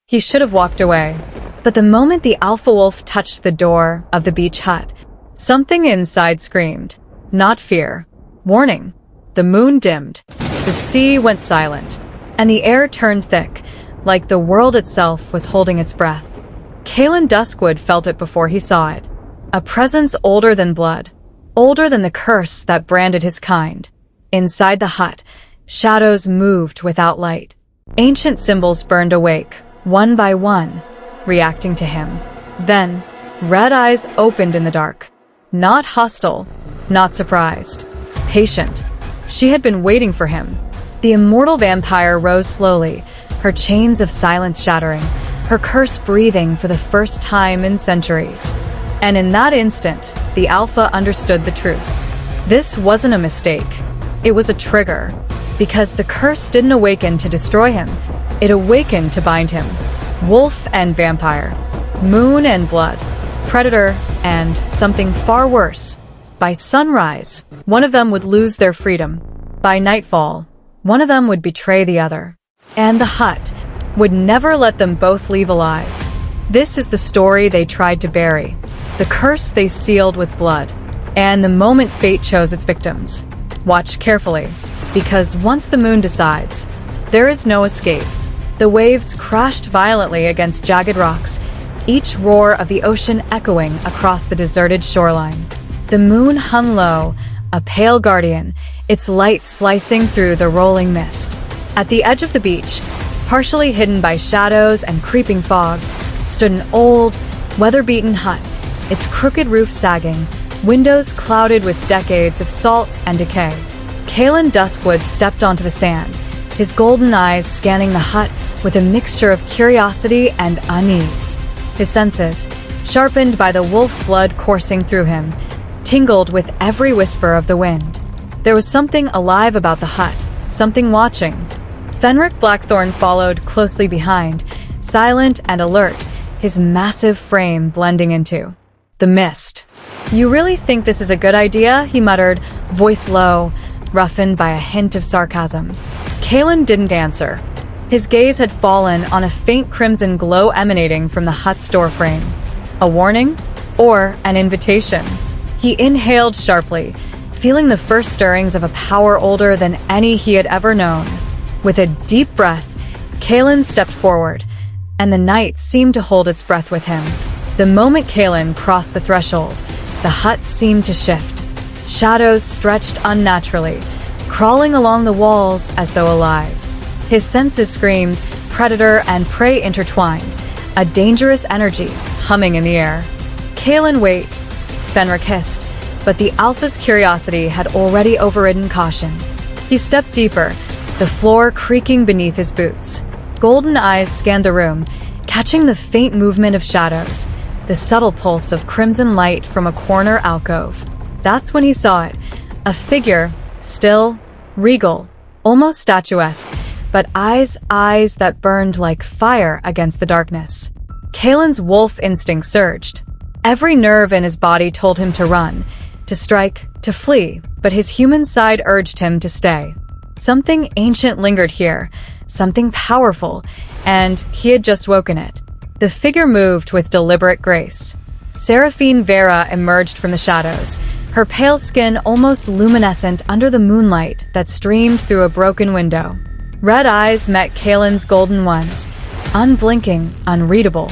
He should have walked away. But the moment the alpha wolf touched the door of the beach hut, something inside screamed. Not fear. Warning. The moon dimmed. The sea went silent. And the air turned thick, like the world itself was holding its breath. Kaelen Duskwood felt it before he saw it. A presence older than blood. Older than the curse that branded his kind. Inside the hut, shadows moved without light. Ancient symbols burned awake, one by one, reacting to him. Then, red eyes opened in the dark. Not hostile, not surprised. Patient. She had been waiting for him. The immortal vampire rose slowly, her chains of silence shattering, her curse breathing for the first time in centuries. And in that instant, the alpha understood the truth. This wasn't a mistake. It was a trigger. Because the curse didn't awaken to destroy him. It awakened to bind him. Wolf and vampire. Moon and blood. Predator and something far worse. By sunrise, one of them would lose their freedom. By nightfall, one of them would betray the other. And the hut would never let them both leave alive. This is the story they tried to bury. The curse they sealed with blood. And the moment fate chose its victims. Watch carefully. Because once the moon decides, there is no escape. The waves crashed violently against jagged rocks, each roar of the ocean echoing across the deserted shoreline. The moon hung low, a pale guardian, its light slicing through the rolling mist. At the edge of the beach, partially hidden by shadows and creeping fog, stood an old, weather-beaten hut, its crooked roof sagging, windows clouded with decades of salt and decay. Kaelen Duskwood stepped onto the sand, his golden eyes scanning the hut with a mixture of curiosity and unease. His senses, sharpened by the wolf blood coursing through him, tingled with every whisper of the wind. There was something alive about the hut, something watching. Fenric Blackthorn followed closely behind, silent and alert, his massive frame blending into the mist. "You really think this is a good idea?" he muttered, voice low, roughened by a hint of sarcasm. Kaelen didn't answer. His gaze had fallen on a faint crimson glow emanating from the hut's doorframe. A warning? Or an invitation? He inhaled sharply, feeling the first stirrings of a power older than any he had ever known. With a deep breath, Kaelen stepped forward, and the night seemed to hold its breath with him. The moment Kaelen crossed the threshold, the hut seemed to shift. Shadows stretched unnaturally, crawling along the walls as though alive. His senses screamed, predator and prey intertwined, a dangerous energy humming in the air. "Kaelen, wait," Fenric hissed, but the alpha's curiosity had already overridden caution. He stepped deeper, the floor creaking beneath his boots. Golden eyes scanned the room, catching the faint movement of shadows, the subtle pulse of crimson light from a corner alcove. That's when he saw it, a figure, still, regal, almost statuesque, but eyes that burned like fire against the darkness. Kaelen's wolf instinct surged. Every nerve in his body told him to run, to strike, to flee, but his human side urged him to stay. Something ancient lingered here, something powerful, and he had just woken it. The figure moved with deliberate grace. Seraphine Veyra emerged from the shadows, her pale skin almost luminescent under the moonlight that streamed through a broken window. Red eyes met Kaelen's golden ones, unblinking, unreadable.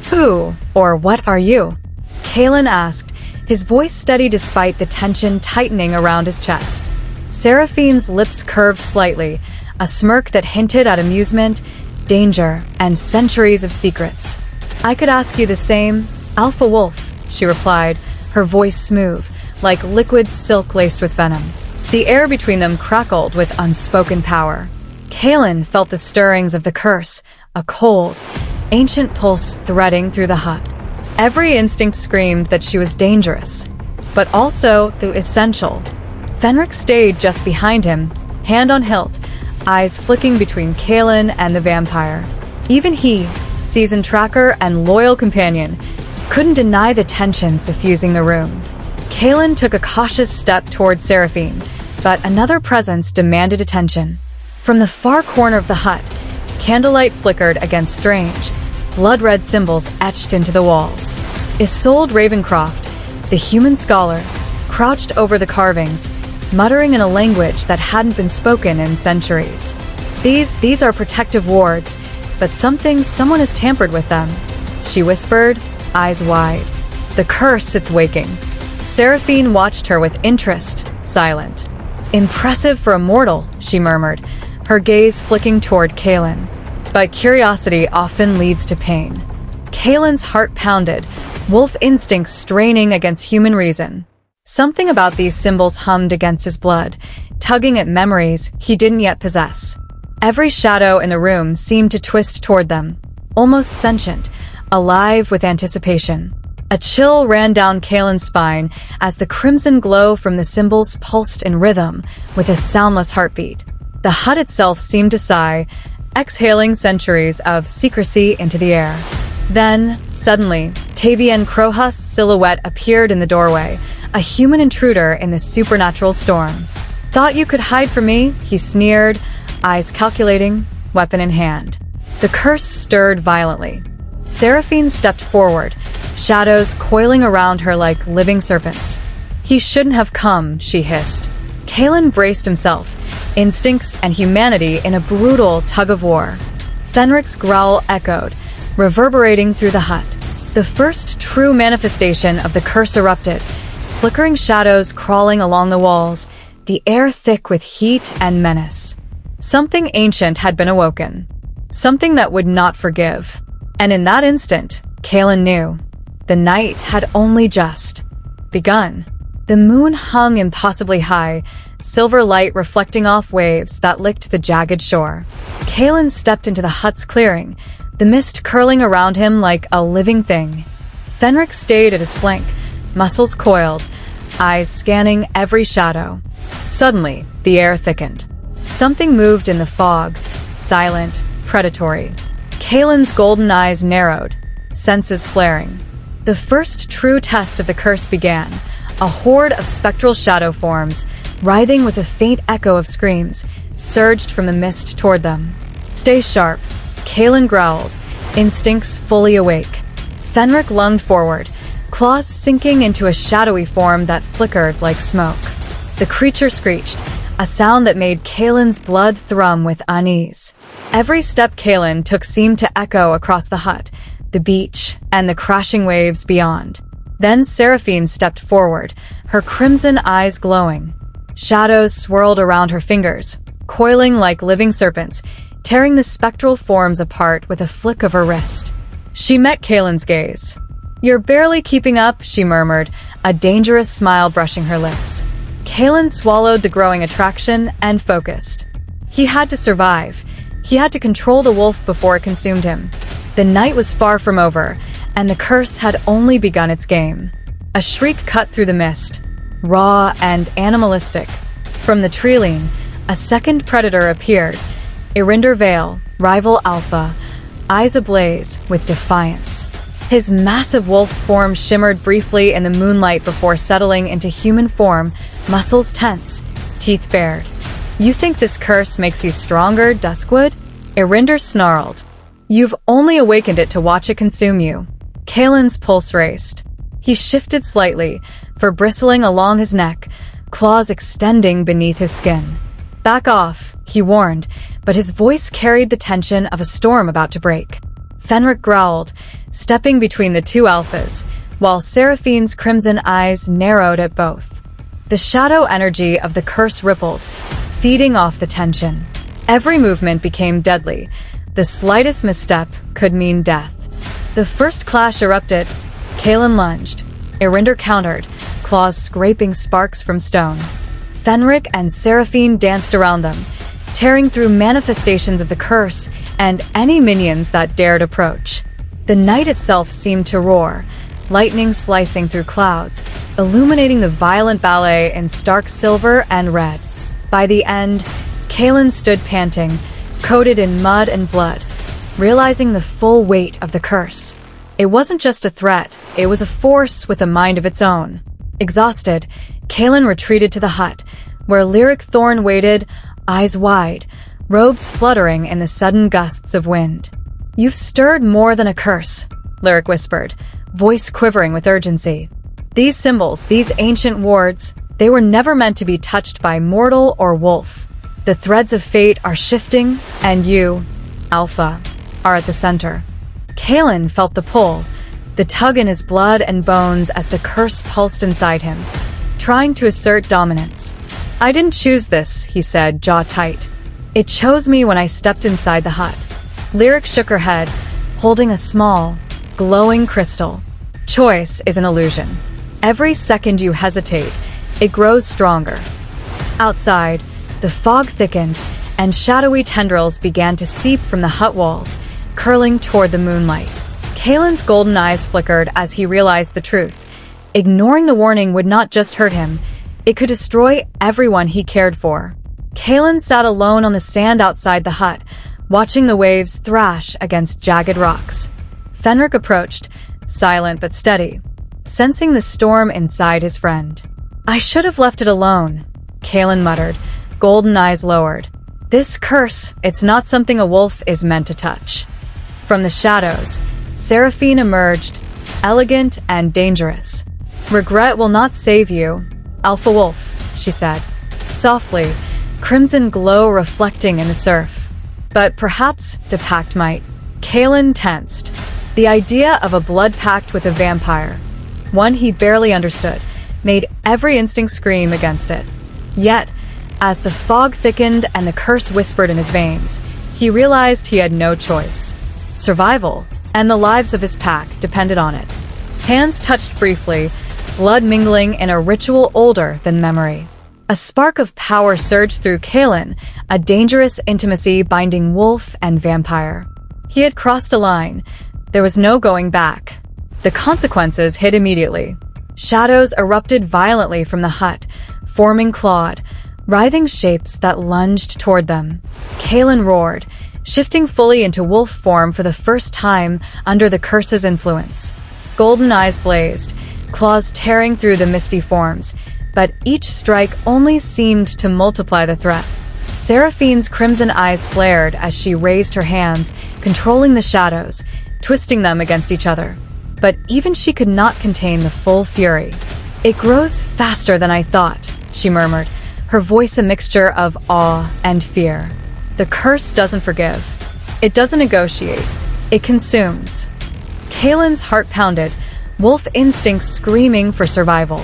"Who, or what are you?" Kaelen asked, his voice steady despite the tension tightening around his chest. Seraphine's lips curved slightly, a smirk that hinted at amusement, danger, and centuries of secrets. "I could ask you the same, Alpha Wolf," she replied, her voice smooth, like liquid silk laced with venom. The air between them crackled with unspoken power. Kaelen felt the stirrings of the curse, a cold, ancient pulse threading through the hut. Every instinct screamed that she was dangerous, but also the essential. Fenric stayed just behind him, hand on hilt, eyes flicking between Kaelen and the vampire. Even he, seasoned tracker and loyal companion, couldn't deny the tension suffusing the room. Kaelen took a cautious step toward Seraphine, but another presence demanded attention. From the far corner of the hut, candlelight flickered against strange, blood-red symbols etched into the walls. Isolde Ravencroft, the human scholar, crouched over the carvings, muttering in a language that hadn't been spoken in centuries. These are protective wards, but someone has tampered with them, she whispered, eyes wide. The curse, it's waking. Seraphine watched her with interest, silent. Impressive for a mortal, she murmured, her gaze flicking toward Kaelen. But curiosity often leads to pain. Kaelen's heart pounded, wolf instincts straining against human reason. Something about these symbols hummed against his blood, tugging at memories he didn't yet possess. Every shadow in the room seemed to twist toward them, almost sentient, alive with anticipation. A chill ran down Kaelen's spine as the crimson glow from the symbols pulsed in rhythm with a soundless heartbeat. The hut itself seemed to sigh, exhaling centuries of secrecy into the air. Then, suddenly, Tavian Crowhust's silhouette appeared in the doorway, a human intruder in the supernatural storm. Thought you could hide from me? He sneered, eyes calculating, weapon in hand. The curse stirred violently. Seraphine stepped forward, shadows coiling around her like living serpents. He shouldn't have come, she hissed. Kaelen braced himself, instincts and humanity in a brutal tug-of-war. Fenric's growl echoed, reverberating through the hut. The first true manifestation of the curse erupted, flickering shadows crawling along the walls, the air thick with heat and menace. Something ancient had been awoken, something that would not forgive. And in that instant, Kaelen knew. The night had only just begun. The moon hung impossibly high, silver light reflecting off waves that licked the jagged shore. Kaelen stepped into the hut's clearing, the mist curling around him like a living thing. Fenric stayed at his flank, muscles coiled, eyes scanning every shadow. Suddenly, the air thickened. Something moved in the fog, silent, predatory. Kaelen's golden eyes narrowed, senses flaring. The first true test of the curse began, a horde of spectral shadow forms, writhing with a faint echo of screams, surged from the mist toward them. Stay sharp, Kaelen growled, instincts fully awake. Fenric lunged forward, claws sinking into a shadowy form that flickered like smoke. The creature screeched, a sound that made Kaelen's blood thrum with unease. Every step Kaelen took seemed to echo across the hut, the beach, and the crashing waves beyond. Then Seraphine stepped forward, her crimson eyes glowing. Shadows swirled around her fingers, coiling like living serpents, tearing the spectral forms apart with a flick of her wrist. She met Kaelen's gaze. "You're barely keeping up," she murmured, a dangerous smile brushing her lips. Kaelen swallowed the growing attraction and focused. He had to survive. He had to control the wolf before it consumed him. The night was far from over, and the curse had only begun its game. A shriek cut through the mist, raw and animalistic. From the treeline, a second predator appeared, Immortal Vampire, rival alpha, eyes ablaze with defiance. His massive wolf form shimmered briefly in the moonlight before settling into human form, muscles tense, teeth bared. "You think this curse makes you stronger, Duskwood?" Irinder snarled. "You've only awakened it to watch it consume you." Kaelen's pulse raced. He shifted slightly, fur bristling along his neck, claws extending beneath his skin. "Back off," he warned, but his voice carried the tension of a storm about to break. Fenric growled, stepping between the two alphas, while Seraphine's crimson eyes narrowed at both. The shadow energy of the curse rippled, feeding off the tension. Every movement became deadly. The slightest misstep could mean death. The first clash erupted. Kaelen lunged. Irinder countered, claws scraping sparks from stone. Fenric and Seraphine danced around them, tearing through manifestations of the curse and any minions that dared approach. The night itself seemed to roar, lightning slicing through clouds, illuminating the violent ballet in stark silver and red. By the end, Kaelen stood panting, coated in mud and blood, realizing the full weight of the curse. It wasn't just a threat, it was a force with a mind of its own. Exhausted, Kaelen retreated to the hut, where Lyric Thorn waited, eyes wide, robes fluttering in the sudden gusts of wind. "You've stirred more than a curse," Lyric whispered, voice quivering with urgency. "These symbols, these ancient wards, they were never meant to be touched by mortal or wolf. The threads of fate are shifting, and you, Alpha, are at the center." Kaelen felt the pull, the tug in his blood and bones as the curse pulsed inside him, trying to assert dominance. "I didn't choose this," he said, jaw tight. "It chose me when I stepped inside the hut." Lyric shook her head, holding a small, glowing crystal. "Choice is an illusion. Every second you hesitate, it grows stronger." Outside, the fog thickened, and shadowy tendrils began to seep from the hut walls, curling toward the moonlight. Kaelen's golden eyes flickered as he realized the truth. Ignoring the warning would not just hurt him, it could destroy everyone he cared for. Kaelen sat alone on the sand outside the hut, watching the waves thrash against jagged rocks. Fenric approached, silent but steady, sensing the storm inside his friend. "I should have left it alone," Kaelen muttered, golden eyes lowered. "This curse, it's not something a wolf is meant to touch." From the shadows, Seraphine emerged, elegant and dangerous. "Regret will not save you, Alpha Wolf," she said, softly, crimson glow reflecting in the surf. "But perhaps the pact might." Kaelen tensed. The idea of a blood pact with a vampire, one he barely understood, made every instinct scream against it. Yet, as the fog thickened and the curse whispered in his veins, he realized he had no choice. Survival, and the lives of his pack, depended on it. Hands touched briefly, blood mingling in a ritual older than memory. A spark of power surged through Kaelen, a dangerous intimacy binding wolf and vampire. He had crossed a line. There was no going back. The consequences hit immediately. Shadows erupted violently from the hut, forming clawed, writhing shapes that lunged toward them. Kaelen roared, shifting fully into wolf form for the first time under the curse's influence. Golden eyes blazed, claws tearing through the misty forms, but each strike only seemed to multiply the threat. Seraphine's crimson eyes flared as she raised her hands, controlling the shadows, twisting them against each other. But even she could not contain the full fury. "It grows faster than I thought," she murmured, her voice a mixture of awe and fear. "The curse doesn't forgive. It doesn't negotiate. It consumes." Kaelen's heart pounded, wolf instincts screaming for survival.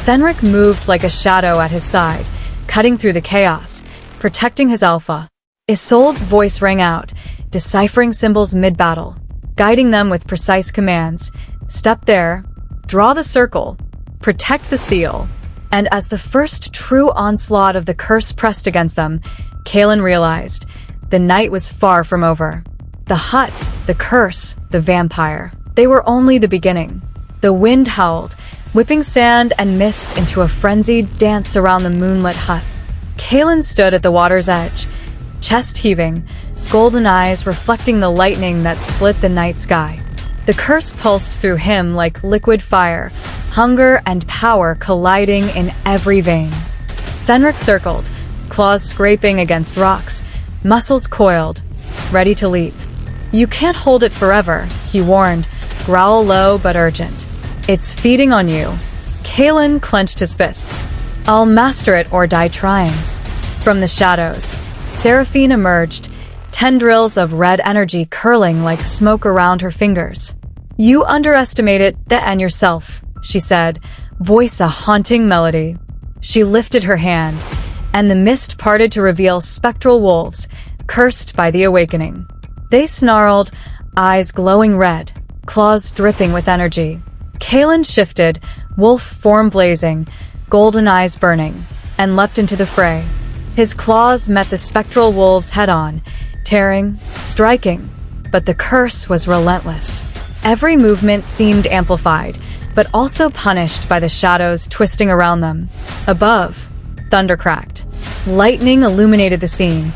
Fenric moved like a shadow at his side, cutting through the chaos, protecting his alpha. Isolde's voice rang out, deciphering symbols mid-battle, guiding them with precise commands. "Step there, draw the circle, protect the seal." And as the first true onslaught of the curse pressed against them, Kaelen realized the night was far from over. The hut, the curse, the vampire, they were only the beginning. The wind howled, whipping sand and mist into a frenzied dance around the moonlit hut. Kaelen stood at the water's edge, chest heaving, golden eyes reflecting the lightning that split the night sky. The curse pulsed through him like liquid fire, hunger and power colliding in every vein. Fenric circled, claws scraping against rocks, muscles coiled, ready to leap. "You can't hold it forever," he warned, growl low but urgent. "It's feeding on you." Kaelen clenched his fists. "I'll master it or die trying." From the shadows, Seraphine emerged, tendrils of red energy curling like smoke around her fingers. "You underestimated that and yourself," she said, voice a haunting melody. She lifted her hand, and the mist parted to reveal spectral wolves, cursed by the awakening. They snarled, eyes glowing red, claws dripping with energy. Kaelen shifted, wolf form blazing, golden eyes burning, and leapt into the fray. His claws met the spectral wolves head-on, tearing, striking, but the curse was relentless. Every movement seemed amplified, but also punished by the shadows twisting around them. Above, thunder cracked. Lightning illuminated the scene.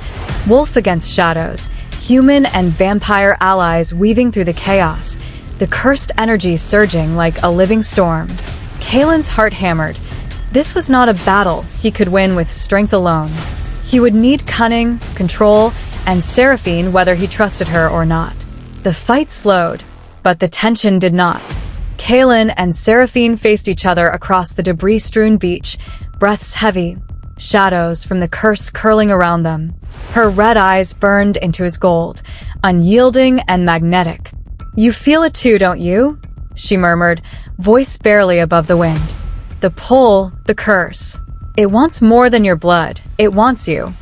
Wolf against shadows, human and vampire allies weaving through the chaos, the cursed energy surging like a living storm. Kaelen's heart hammered. This was not a battle he could win with strength alone. He would need cunning, control, and Seraphine whether he trusted her or not. The fight slowed, but the tension did not. Kaelen and Seraphine faced each other across the debris-strewn beach, breaths heavy, shadows from the curse curling around them. Her red eyes burned into his gold, unyielding and magnetic. "You feel it too, don't you?" she murmured, voice barely above the wind. "The pull, the curse. It wants more than your blood. It wants you."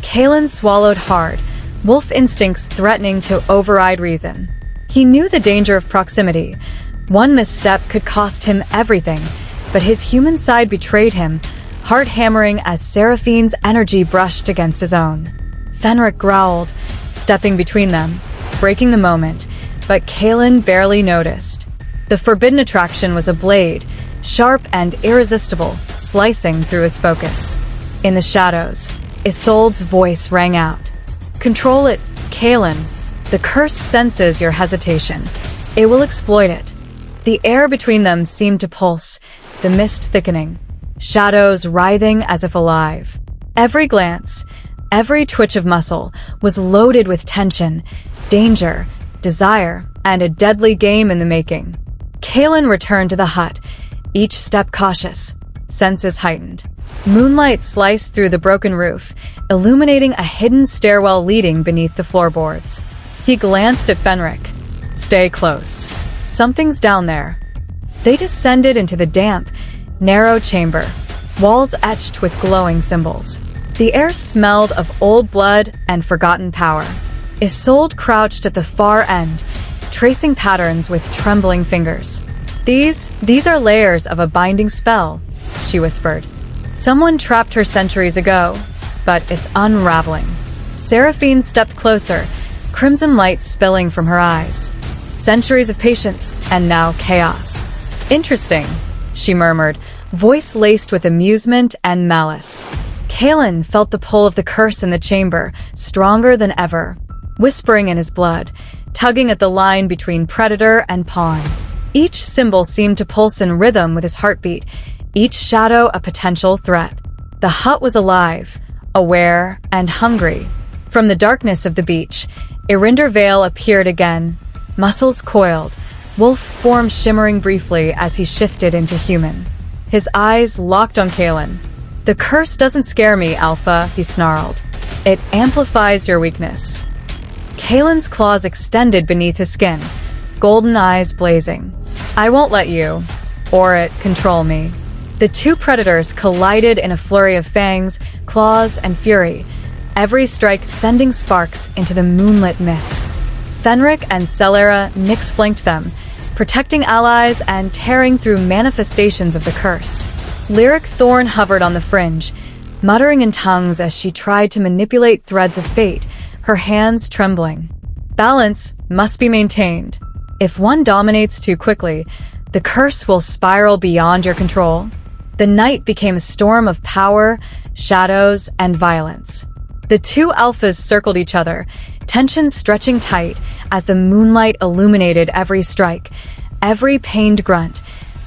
Kaelen swallowed hard, wolf instincts threatening to override reason. He knew the danger of proximity. One misstep could cost him everything, but his human side betrayed him, heart hammering as Seraphine's energy brushed against his own. Fenric growled, stepping between them, breaking the moment, but Kaelen barely noticed. The forbidden attraction was a blade, sharp and irresistible, slicing through his focus. In the shadows, Isolde's voice rang out. "Control it, Kaelen. The curse senses your hesitation. It will exploit it." The air between them seemed to pulse, the mist thickening, shadows writhing as if alive. Every glance, every twitch of muscle was loaded with tension, danger, desire, and a deadly game in the making. Kaelen returned to the hut, each step cautious, senses heightened. Moonlight sliced through the broken roof, illuminating a hidden stairwell leading beneath the floorboards. He glanced at Fenric. "Stay close. Something's down there." They descended into the damp, narrow chamber, walls etched with glowing symbols. The air smelled of old blood and forgotten power. Isolde crouched at the far end, tracing patterns with trembling fingers. These are layers of a binding spell," she whispered. "Someone trapped her centuries ago, but it's unraveling." Seraphine stepped closer, crimson light spilling from her eyes. Centuries of patience, and now chaos. "Interesting," she murmured, voice laced with amusement and malice. Kaelen felt the pull of the curse in the chamber, stronger than ever, whispering in his blood, tugging at the line between predator and pawn. Each symbol seemed to pulse in rhythm with his heartbeat, each shadow a potential threat. The hut was alive, aware, and hungry. From the darkness of the beach, Veyra appeared again, muscles coiled, wolf form shimmering briefly as he shifted into human. His eyes locked on Kaelen. "The curse doesn't scare me, Alpha," he snarled. "It amplifies your weakness." Kaelen's claws extended beneath his skin, golden eyes blazing. "I won't let you, or it, control me." The two predators collided in a flurry of fangs, claws, and fury, every strike sending sparks into the moonlit mist. Fenric and Celera flanked them, protecting allies and tearing through manifestations of the curse. Lyric Thorn hovered on the fringe, muttering in tongues as she tried to manipulate threads of fate, her hands trembling. Balance must be maintained. If one dominates too quickly, the curse will spiral beyond your control. The night became a storm of power, shadows, and violence. The two alphas circled each other, tension stretching tight as the moonlight illuminated every strike, every pained grunt,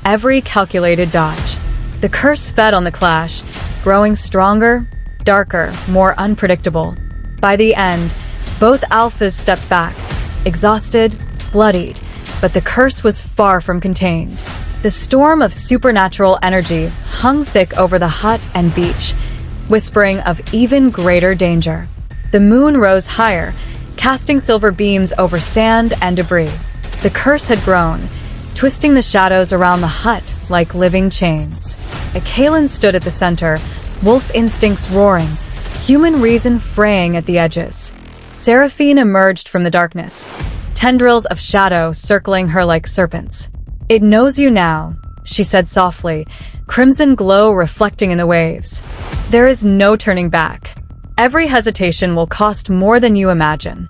every calculated dodge. The curse fed on the clash, growing stronger, darker, more unpredictable. By the end, both alphas stepped back, exhausted, bloodied, but the curse was far from contained. The storm of supernatural energy hung thick over the hut and beach, whispering of even greater danger. The moon rose higher, casting silver beams over sand and debris. The curse had grown, twisting the shadows around the hut like living chains. Kaelen stood at the center, wolf instincts roaring, human reason fraying at the edges. Seraphine emerged from the darkness, tendrils of shadow circling her like serpents. "It knows you now," she said softly, crimson glow reflecting in the waves. "There is no turning back. Every hesitation will cost more than you imagine."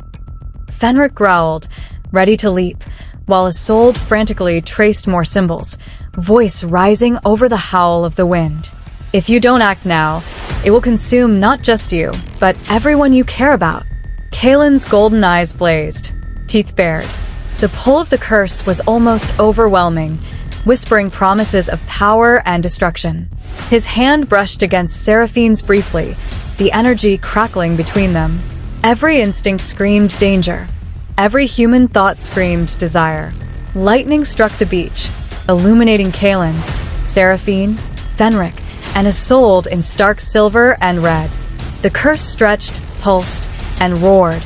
Fenric growled, ready to leap, while Isolde frantically traced more symbols, voice rising over the howl of the wind. "If you don't act now, it will consume not just you, but everyone you care about." Kaelen's golden eyes blazed, teeth bared. The pull of the curse was almost overwhelming, whispering promises of power and destruction. His hand brushed against Seraphine's briefly, the energy crackling between them. Every instinct screamed danger. Every human thought screamed desire. Lightning struck the beach, illuminating Kaelen, Seraphine, Fenric, and Isolde in stark silver and red. The curse stretched, pulsed, and roared,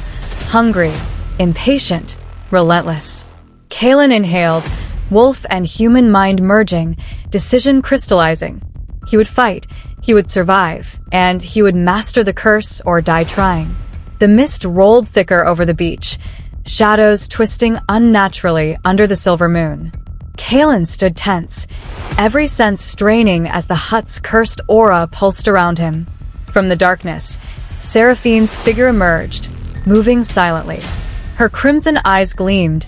hungry, impatient, relentless. Kaelen inhaled, wolf and human mind merging, decision crystallizing. He would fight, he would survive, and he would master the curse or die trying. The mist rolled thicker over the beach, shadows twisting unnaturally under the silver moon. Kaelen stood tense, every sense straining as the hut's cursed aura pulsed around him. From the darkness, Seraphine's figure emerged, moving silently. Her crimson eyes gleamed,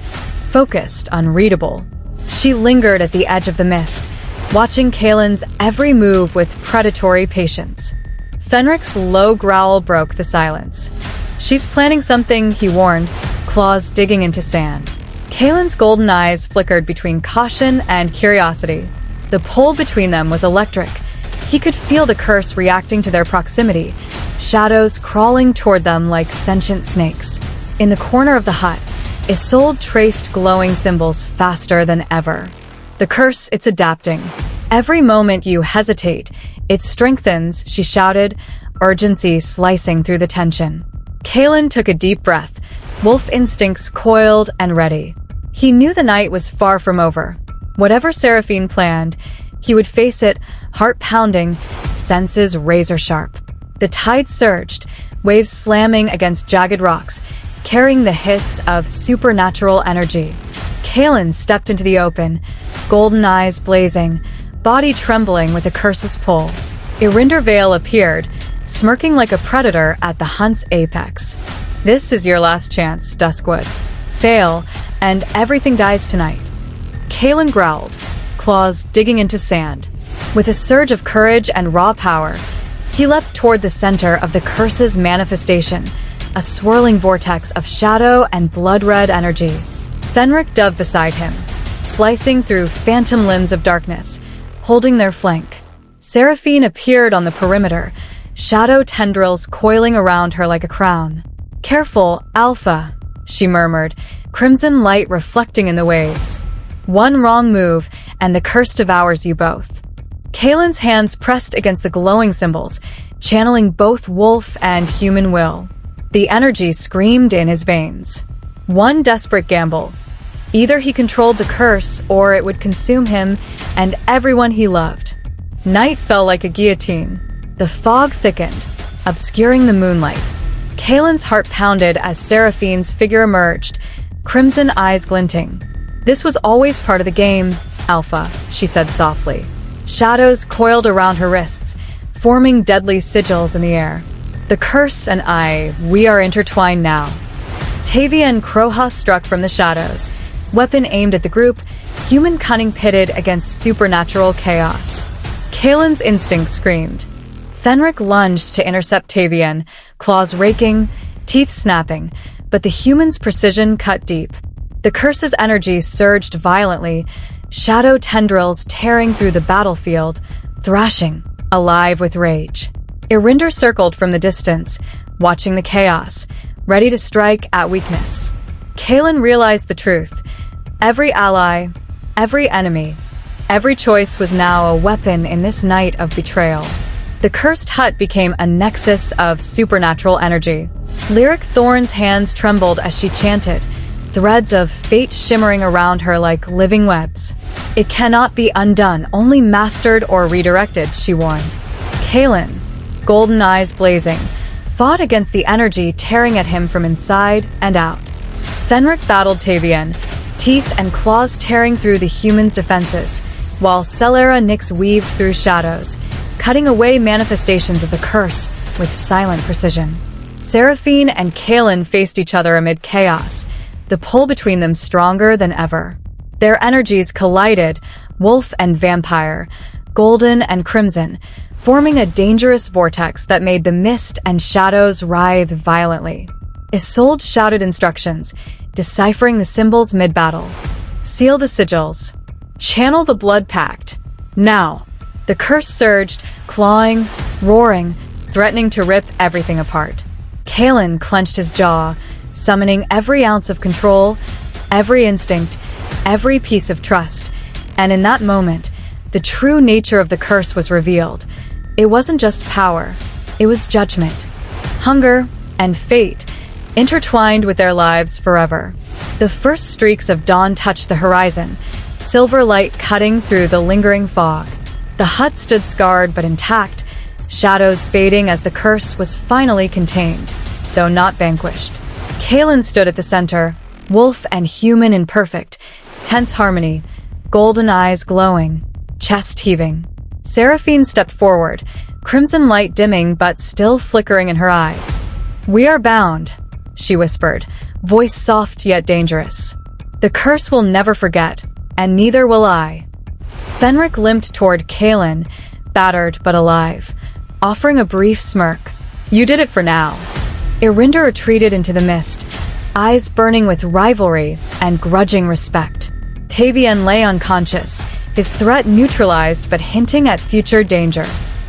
focused, unreadable. She lingered at the edge of the mist, watching Kaelen's every move with predatory patience. Fenric's low growl broke the silence. "She's planning something," he warned, claws digging into sand. Kaelen's golden eyes flickered between caution and curiosity. The pull between them was electric. He could feel the curse reacting to their proximity, shadows crawling toward them like sentient snakes. In the corner of the hut, Isolde traced glowing symbols faster than ever. "The curse, it's adapting. Every moment you hesitate, it strengthens," she shouted, urgency slicing through the tension. Kaelen took a deep breath, wolf instincts coiled and ready. He knew the night was far from over. Whatever Seraphine planned, he would face it, heart pounding, senses razor sharp. The tide surged, waves slamming against jagged rocks, carrying the hiss of supernatural energy. Kaelen stepped into the open, golden eyes blazing, body trembling with the curse's pull. Veyra appeared, smirking like a predator at the hunt's apex. "This is your last chance, Duskwood. Fail, and everything dies tonight." Kaelen growled, claws digging into sand. With a surge of courage and raw power, he leapt toward the center of the curse's manifestation, a swirling vortex of shadow and blood-red energy. Fenric dove beside him, slicing through phantom limbs of darkness, holding their flank. Seraphine appeared on the perimeter, shadow tendrils coiling around her like a crown. "Careful, Alpha," she murmured, crimson light reflecting in the waves. "One wrong move, and the curse devours you both." Kaelen's hands pressed against the glowing symbols, channeling both wolf and human will. The energy screamed in his veins. One desperate gamble. Either he controlled the curse, or it would consume him and everyone he loved. Night fell like a guillotine. The fog thickened, obscuring the moonlight. Kaelen's heart pounded as Seraphine's figure emerged, crimson eyes glinting. "This was always part of the game, Alpha," she said softly. Shadows coiled around her wrists, forming deadly sigils in the air. "The curse and I, we are intertwined now." Tavia and Kroha struck from the shadows, weapon aimed at the group, human cunning pitted against supernatural chaos. Kaelen's instinct screamed. Fenric lunged to intercept Tavian, claws raking, teeth snapping, but the human's precision cut deep. The curse's energy surged violently, shadow tendrils tearing through the battlefield, thrashing, alive with rage. Irinder circled from the distance, watching the chaos, ready to strike at weakness. Kaelen realized the truth. Every ally, every enemy, every choice was now a weapon in this night of betrayal. The cursed hut became a nexus of supernatural energy. Lyric Thorn's hands trembled as she chanted, threads of fate shimmering around her like living webs. "It cannot be undone, only mastered or redirected," she warned. Kaelen, golden eyes blazing, fought against the energy tearing at him from inside and out. Fenric battled Tavian, teeth and claws tearing through the human's defenses, while Celera Nyx weaved through shadows, cutting away manifestations of the curse with silent precision. Seraphine and Kaelen faced each other amid chaos, the pull between them stronger than ever. Their energies collided, wolf and vampire, golden and crimson, forming a dangerous vortex that made the mist and shadows writhe violently. Isolde shouted instructions, deciphering the symbols mid-battle. "Seal the sigils. Channel the blood pact. Now." The curse surged, clawing, roaring, threatening to rip everything apart. Kaelen clenched his jaw, summoning every ounce of control, every instinct, every piece of trust. And in that moment, the true nature of the curse was revealed. It wasn't just power, it was judgment, hunger, and fate, intertwined with their lives forever. The first streaks of dawn touched the horizon, silver light cutting through the lingering fog. The hut stood scarred but intact, shadows fading as the curse was finally contained, though not vanquished. Kaelen stood at the center, wolf and human in perfect, tense harmony, golden eyes glowing, chest heaving. Seraphine stepped forward, crimson light dimming but still flickering in her eyes. "We are bound," she whispered, voice soft yet dangerous. "The curse will never forget, and neither will I." Fenric limped toward Kaelen, battered but alive, offering a brief smirk. "You did it for now." Irinder retreated into the mist, eyes burning with rivalry and grudging respect. Tavian lay unconscious, his threat neutralized but hinting at future danger.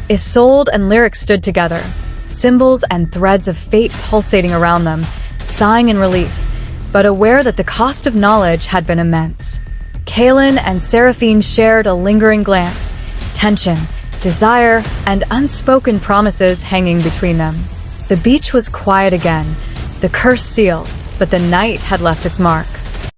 Isolde and Lyric stood together, symbols and threads of fate pulsating around them, sighing in relief, but aware that the cost of knowledge had been immense. Kaelen and Seraphine shared a lingering glance, tension, desire, and unspoken promises hanging between them. The beach was quiet again, the curse sealed, but the night had left its mark.